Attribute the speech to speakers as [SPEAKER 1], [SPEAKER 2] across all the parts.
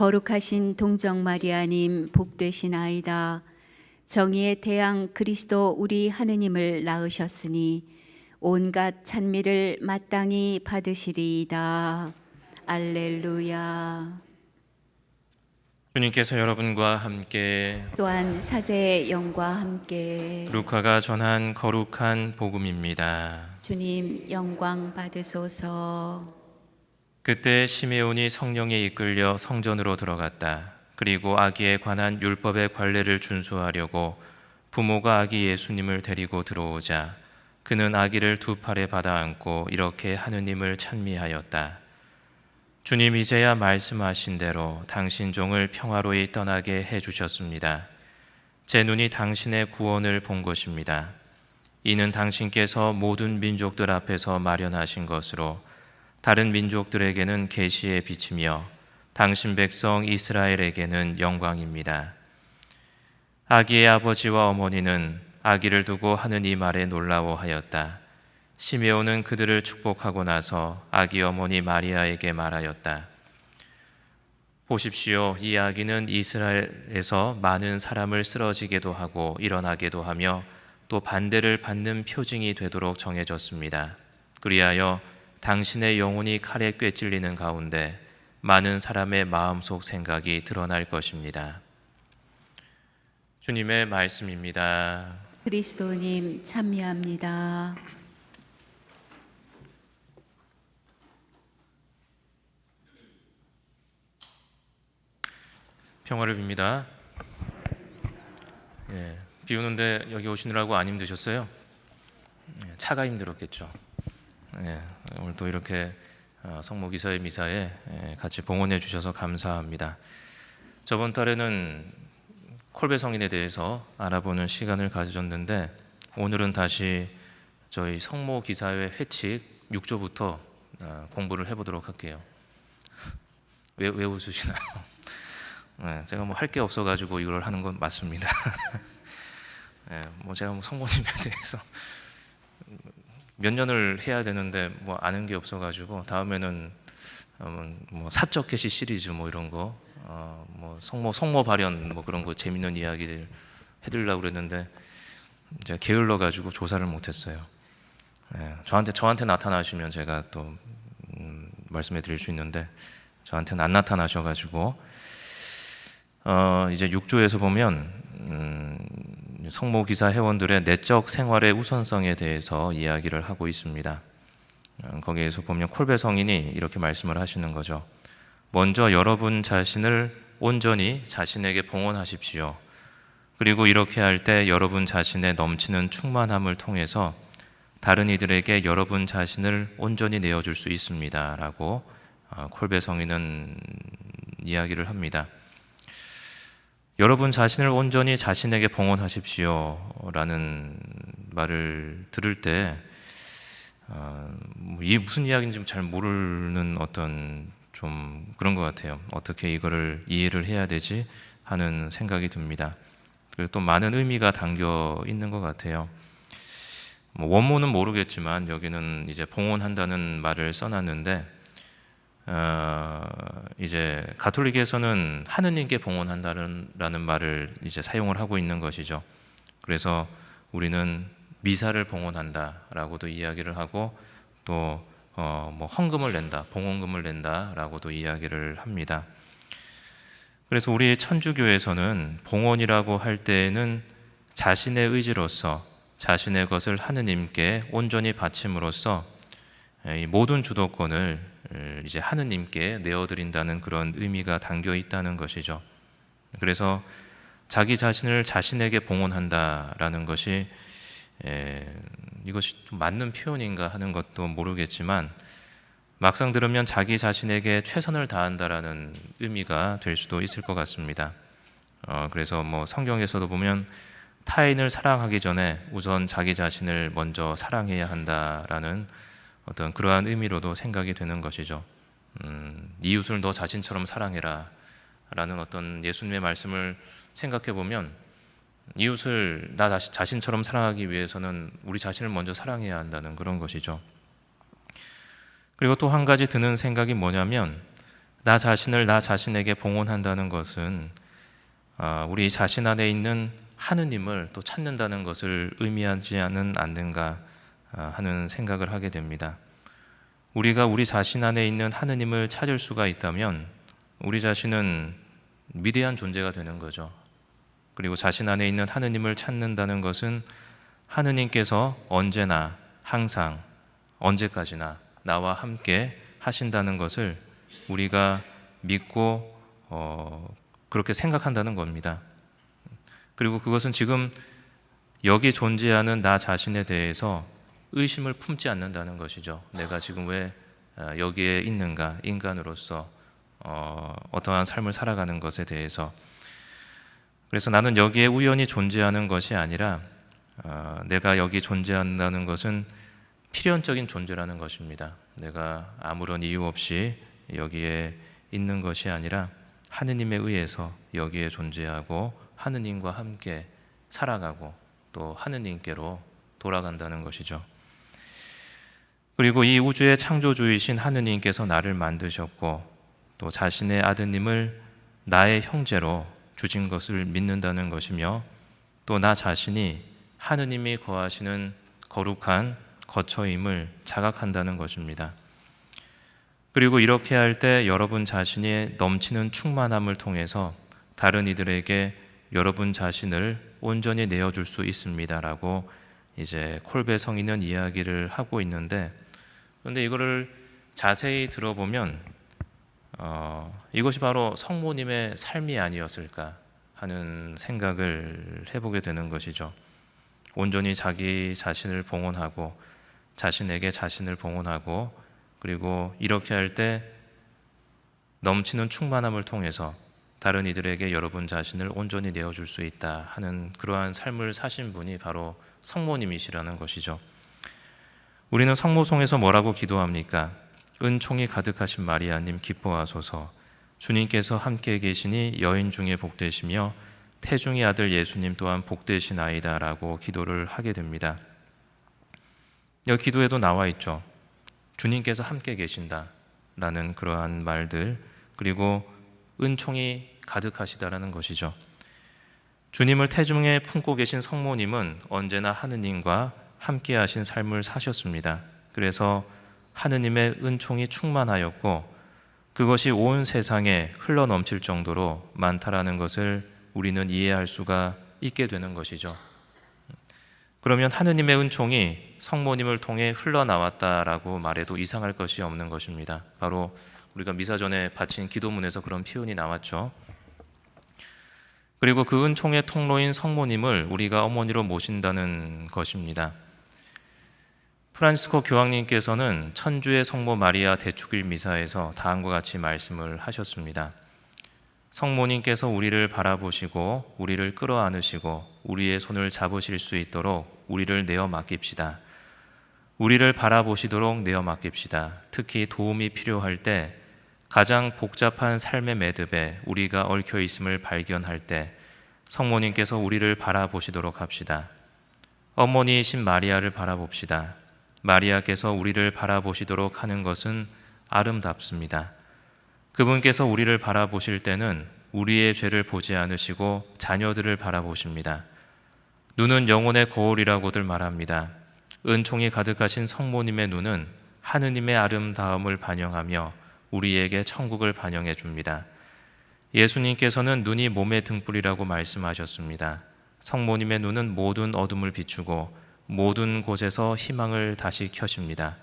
[SPEAKER 1] 거룩하신 동정 마리아님 복되시나이다. 정의의 태양 그리스도 우리 하느님을 낳으셨으니 온갖 찬미를 마땅히 받으시리이다. 알렐루야.
[SPEAKER 2] 주님께서 여러분과 함께
[SPEAKER 1] 또한 사제의 영과 함께
[SPEAKER 2] 루카가 전한 거룩한 복음입니다.
[SPEAKER 1] 주님 영광 받으소서.
[SPEAKER 2] 그때 시메온이 성령에 이끌려 성전으로 들어갔다. 그리고 아기에 관한 율법의 관례를 준수하려고 부모가 아기 예수님을 데리고 들어오자 그는 아기를 두 팔에 받아 안고 이렇게 하느님을 찬미하였다. 주님, 이제야 말씀하신 대로 당신 종을 평화로이 떠나게 해주셨습니다. 제 눈이 당신의 구원을 본 것입니다. 이는 당신께서 모든 민족들 앞에서 마련하신 것으로 다른 민족들에게는 계시의 빛이며 당신 백성 이스라엘에게는 영광입니다. 아기의 아버지와 어머니는 아기를 두고 하는 이 말에 놀라워하였다. 시메온은 그들을 축복하고 나서 아기 어머니 마리아에게 말하였다. 보십시오. 이 아기는 이스라엘에서 많은 사람을 쓰러지게도 하고 일어나게도 하며 또 반대를 받는 표징이 되도록 정해졌습니다. 그리하여 당신의 영혼이 칼에 꿰찔리는 가운데 많은 사람의 마음속 생각이 드러날 것입니다. 주님의 말씀입니다.
[SPEAKER 1] 그리스도님 찬미합니다.
[SPEAKER 2] 평화를 빕니다. 비 오는데 여기 오시느라고 안 힘드셨어요? 차가 힘들었겠죠. 오늘 또 이렇게 성모기사의 미사에 같이 봉헌해 주셔서 감사합니다. 저번 달에는 콜베 성인에 대해서 알아보는 시간을 가졌는데 오늘은 다시 저희 성모기사회 회칙 6조부터 공부를 해보도록 할게요. 왜 웃으시나요? 제가 뭐 할 게 없어가지고 이걸 하는 건 맞습니다. 뭐 제가 뭐 성모님에 대해서 몇 년을 해야 되는데 뭐 아는 게 없어가지고 다음에는 뭐 사적 계시 시리즈 뭐 이런 거, 뭐 성모 발현 뭐 그런 거 재밌는 이야기를 해드리려고 그랬는데 제가 게을러가지고 조사를 못했어요. 저한테 나타나시면 제가 또 말씀해드릴 수 있는데 저한테는 안 나타나셔가지고. 이제 6조에서 보면 성모기사 회원들의 내적 생활의 우선성에 대해서 이야기를 하고 있습니다. 거기에서 보면 콜베 성인이 이렇게 말씀을 하시는 거죠. 먼저 여러분 자신을 온전히 자신에게 봉헌하십시오. 그리고 이렇게 할 때 여러분 자신의 넘치는 충만함을 통해서 다른 이들에게 여러분 자신을 온전히 내어줄 수 있습니다. 라고 콜베 성인은 이야기를 합니다. 여러분 자신을 온전히 자신에게 봉헌하십시오 라는 말을 들을 때 이게 무슨 이야기인지 잘 모르는 어떤 좀 그런 것 같아요. 어떻게 이거를 이해를 해야 되지 하는 생각이 듭니다. 그리고 또 많은 의미가 담겨 있는 것 같아요. 뭐 원문은 모르겠지만 여기는 이제 봉헌한다는 말을 써놨는데 이제 가톨릭에서는 하느님께 봉헌한다는 말을 이제 사용을 하고 있는 것이죠. 그래서 우리는 미사를 봉헌한다라고도 이야기를 하고 또 뭐 헌금을 낸다, 봉헌금을 낸다라고도 이야기를 합니다. 그래서 우리 천주교에서는 봉헌이라고 할 때에는 자신의 의지로서 자신의 것을 하느님께 온전히 바침으로써 이 모든 주도권을 이제 하느님께 내어드린다는 그런 의미가 담겨 있다는 것이죠. 그래서 자기 자신을 자신에게 봉헌한다라는 것이 이것이 좀 맞는 표현인가 하는 것도 모르겠지만 막상 들으면 자기 자신에게 최선을 다한다라는 의미가 될 수도 있을 것 같습니다. 그래서 뭐 성경에서도 보면 타인을 사랑하기 전에 우선 자기 자신을 먼저 사랑해야 한다라는 어떤 그러한 의미로도 생각이 되는 것이죠. 이웃을 너 자신처럼 사랑해라 라는 어떤 예수님의 말씀을 생각해 보면 이웃을 나 자신처럼 사랑하기 위해서는 우리 자신을 먼저 사랑해야 한다는 그런 것이죠. 그리고 또 한 가지 드는 생각이 뭐냐면 나 자신을 나 자신에게 봉헌한다는 것은 우리 자신 안에 있는 하느님을 또 찾는다는 것을 의미하지는 않는가 하는 생각을 하게 됩니다. 우리가 우리 자신 안에 있는 하느님을 찾을 수가 있다면 우리 자신은 위대한 존재가 되는 거죠. 그리고 자신 안에 있는 하느님을 찾는다는 것은 하느님께서 언제나 항상 언제까지나 나와 함께 하신다는 것을 우리가 믿고 그렇게 생각한다는 겁니다. 그리고 그것은 지금 여기 존재하는 나 자신에 대해서 의심을 품지 않는다는 것이죠. 내가 지금 왜 여기에 있는가, 인간으로서 어떠한 삶을 살아가는 것에 대해서. 그래서 나는 여기에 우연히 존재하는 것이 아니라 내가 여기 존재한다는 것은 필연적인 존재라는 것입니다. 내가 아무런 이유 없이 여기에 있는 것이 아니라 하느님에 의해서 여기에 존재하고 하느님과 함께 살아가고 또 하느님께로 돌아간다는 것이죠. 그리고 이 우주의 창조주이신 하느님께서 나를 만드셨고 또 자신의 아드님을 나의 형제로 주신 것을 믿는다는 것이며 또 나 자신이 하느님이 거하시는 거룩한 거처임을 자각한다는 것입니다. 그리고 이렇게 할 때 여러분 자신의 넘치는 충만함을 통해서 다른 이들에게 여러분 자신을 온전히 내어줄 수 있습니다라고 이제 콜베 성인은 이야기를 하고 있는데, 그런데 이거를 자세히 들어보면 이것이 바로 성모님의 삶이 아니었을까 하는 생각을 해보게 되는 것이죠. 온전히 자기 자신을 봉헌하고 자신에게 자신을 봉헌하고 그리고 이렇게 할 때 넘치는 충만함을 통해서 다른 이들에게 여러분 자신을 온전히 내어줄 수 있다 하는 그러한 삶을 사신 분이 바로 성모님이시라는 것이죠. 우리는 성모송에서 뭐라고 기도합니까? 은총이 가득하신 마리아님 기뻐하소서. 주님께서 함께 계시니 여인 중에 복되시며 태중의 아들 예수님 또한 복되시나이다 라고 기도를 하게 됩니다. 여기 기도에도 나와 있죠. 주님께서 함께 계신다 라는 그러한 말들, 그리고 은총이 가득하시다라는 것이죠. 주님을 태중에 품고 계신 성모님은 언제나 하느님과 함께 하신 삶을 사셨습니다. 그래서 하느님의 은총이 충만하였고 그것이 온 세상에 흘러넘칠 정도로 많다라는 것을 우리는 이해할 수가 있게 되는 것이죠. 그러면 하느님의 은총이 성모님을 통해 흘러나왔다라고 말해도 이상할 것이 없는 것입니다. 바로 우리가 미사 전에 바친 기도문에서 그런 표현이 나왔죠. 그리고 그 은총의 통로인 성모님을 우리가 어머니로 모신다는 것입니다. 프란시스코 교황님께서는 천주의 성모 마리아 대축일 미사에서 다음과 같이 말씀을 하셨습니다. 성모님께서 우리를 바라보시고 우리를 끌어안으시고 우리의 손을 잡으실 수 있도록 우리를 내어 맡깁시다. 우리를 바라보시도록 내어 맡깁시다. 특히 도움이 필요할 때, 가장 복잡한 삶의 매듭에 우리가 얽혀 있음을 발견할 때 성모님께서 우리를 바라보시도록 합시다. 어머니이신 마리아를 바라봅시다. 마리아께서 우리를 바라보시도록 하는 것은 아름답습니다. 그분께서 우리를 바라보실 때는 우리의 죄를 보지 않으시고 자녀들을 바라보십니다. 눈은 영혼의 거울이라고들 말합니다. 은총이 가득하신 성모님의 눈은 하느님의 아름다움을 반영하며 우리에게 천국을 반영해 줍니다. 예수님께서는 눈이 몸의 등불이라고 말씀하셨습니다. 성모님의 눈은 모든 어둠을 비추고 모든 곳에서 희망을 다시 켜십니다.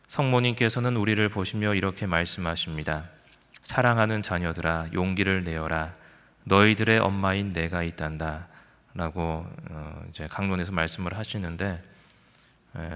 [SPEAKER 2] 성모님께서는 우리를 보시며 이렇게 말씀하십니다. 사랑하는 자녀들아, 용기를 내어라. 너희들의 엄마인 내가 있단다 라고 이제 강론에서 말씀을 하시는데,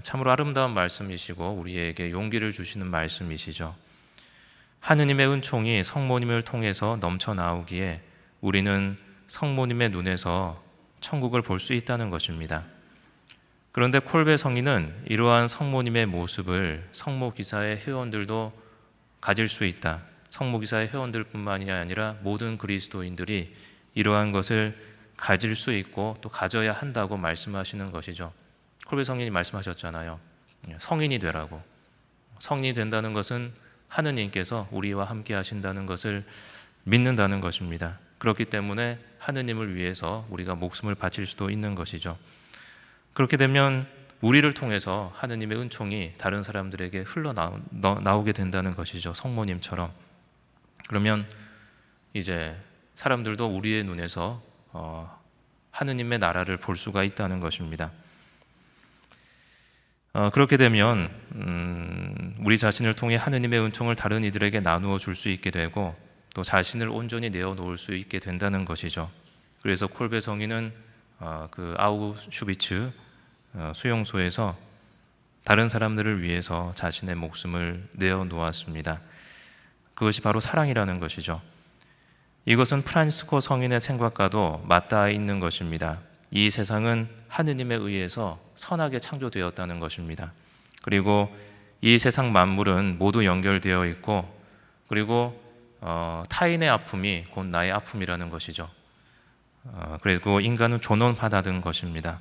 [SPEAKER 2] 참으로 아름다운 말씀이시고 우리에게 용기를 주시는 말씀이시죠. 하느님의 은총이 성모님을 통해서 넘쳐나오기에 우리는 성모님의 눈에서 천국을 볼 수 있다는 것입니다. 그런데 콜베 성인은 이러한 성모님의 모습을 성모기사의 회원들도 가질 수 있다. 성모기사의 회원들뿐만이 아니라 모든 그리스도인들이 이러한 것을 가질 수 있고 또 가져야 한다고 말씀하시는 것이죠. 콜베 성인이 말씀하셨잖아요. 성인이 되라고. 성인이 된다는 것은 하느님께서 우리와 함께 하신다는 것을 믿는다는 것입니다. 그렇기 때문에 하느님을 위해서 우리가 목숨을 바칠 수도 있는 것이죠. 그렇게 되면 우리를 통해서 하느님의 은총이 다른 사람들에게 흘러나오게 된다는 것이죠. 성모님처럼. 그러면 이제 사람들도 우리의 눈에서 하느님의 나라를 볼 수가 있다는 것입니다. 그렇게 되면 우리 자신을 통해 하느님의 은총을 다른 이들에게 나누어 줄 수 있게 되고 또 자신을 온전히 내어놓을 수 있게 된다는 것이죠. 그래서 콜베 성인은 그 아우슈비츠 수용소에서 다른 사람들을 위해서 자신의 목숨을 내어놓았습니다. 그것이 바로 사랑이라는 것이죠. 이것은 프란시스코 성인의 생각과도 맞닿아 있는 것입니다. 이 세상은 하느님에 의해서 선하게 창조되었다는 것입니다. 그리고 이 세상 만물은 모두 연결되어 있고 그리고 타인의 아픔이 곧 나의 아픔이라는 것이죠. 그리고 인간은 존엄하다는 것입니다.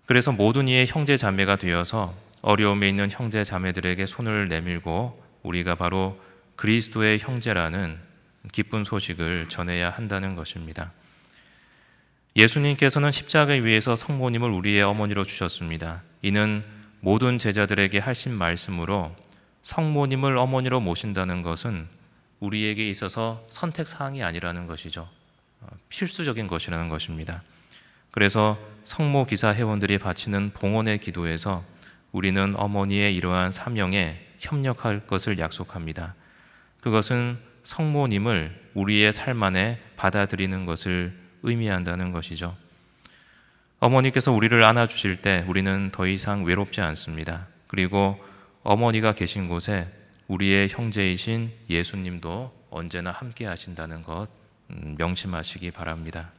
[SPEAKER 2] 그래서 모든 이의 형제 자매가 되어서 어려움에 있는 형제 자매들에게 손을 내밀고 우리가 바로 그리스도의 형제라는 기쁜 소식을 전해야 한다는 것입니다. 예수님께서는 십자가 위에서 성모님을 우리의 어머니로 주셨습니다. 이는 모든 제자들에게 하신 말씀으로 성모님을 어머니로 모신다는 것은 우리에게 있어서 선택사항이 아니라는 것이죠. 필수적인 것이라는 것입니다. 그래서 성모 기사 회원들이 바치는 봉헌의 기도에서 우리는 어머니의 이러한 사명에 협력할 것을 약속합니다. 그것은 성모님을 우리의 삶 안에 받아들이는 것을 의미한다는 것이죠. 어머니께서 우리를 안아주실 때 우리는 더 이상 외롭지 않습니다. 그리고 어머니가 계신 곳에 우리의 형제이신 예수님도 언제나 함께 하신다는 것 명심하시기 바랍니다.